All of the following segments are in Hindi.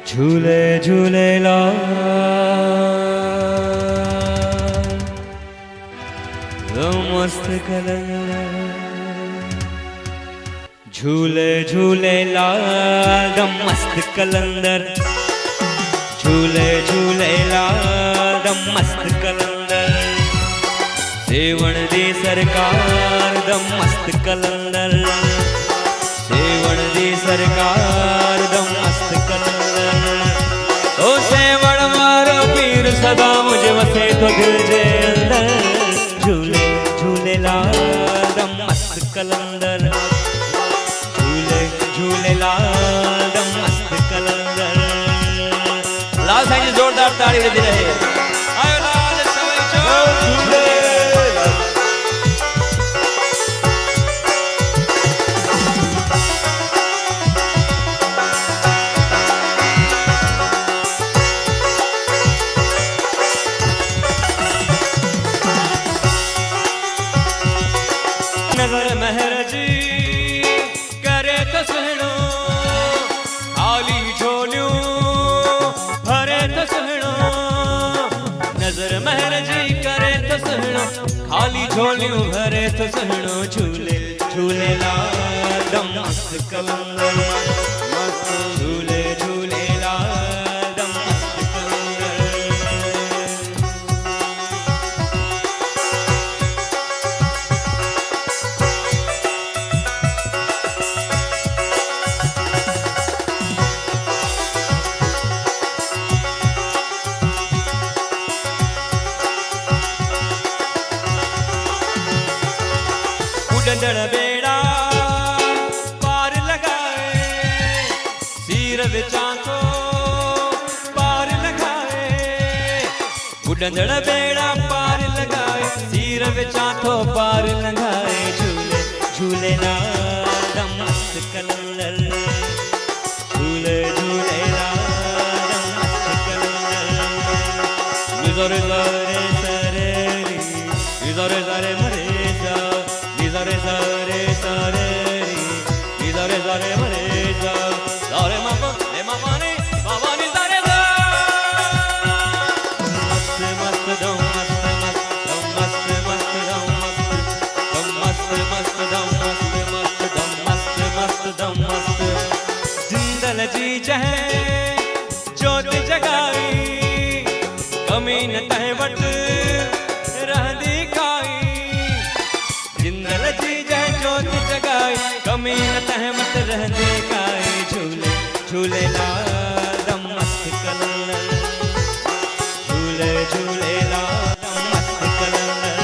झूले झूलेलाल मस्त कलंदर झूले झूलेलाल मस्त कलंदर झूले झूलेलाल मस्त कलंदर सेवण दी सरकार मस्त कलंदर सेवण दी सरकार मस्त कलंदर ओ सेवण मारो पीर सदा मुझे वसे तो दिल जे अंदर झूले झूलेलाल मस्त कलंदर झूले झूलेलाल मस्त कलंदर। लाल साईं जोरदार ताड़ी देती रहे। आयो लाल सवाई झूले नजर महर जी करे तो सुनो खाली झोलियों भरे तो सुनो नजर महर जी करे तो सुनो खाली झोलियों भरे तो सुनो झूले झूलेलाल मस्त कलंदर झूले झूलेलाल मस्त कलंदर। डंडड़ बेड़ा पार लगाए सिर विचां तो पार लगाए डंडड़ बेड़ा पार लगाए सिर विचां तो पार लगाए झूले झूलेलाल मस्त कलंदर झूले झूलेलाल मस्त कलंदर। निजरे सरे सरे निजरे सरे मरे Zare zare zare ni zare zare mare zare mama ne mama ni zare za mast mast dum mast mast dum mast mast dum mast dum mast mast dum mast Jindal जी जहे जोत जगाई कमी न तह वट रह दिखाई जिंदल जी जय जोत जगाई कमी न तहमत रहने गाए झूले झूलेलाल मस्त कलंदर झूले झूलेलाल मस्त कलंदर।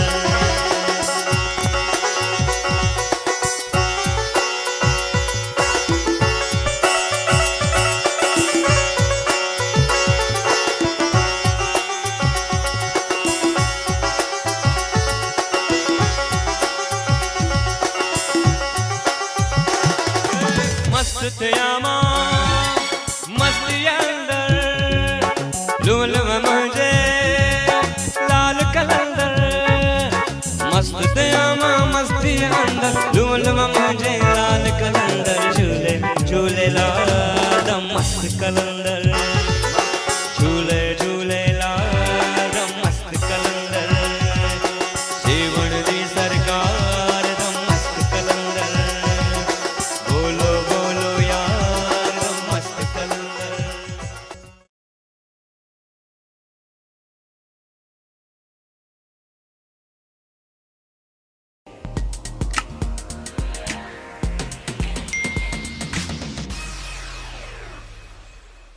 मस्त यामा मस्ती अंदर लूल मुझे लाल कलंदर मस्त यामा मस्ती अंदर लूल मुझे लाल कलंदर झूले झूलेलाल मस्त कलंदर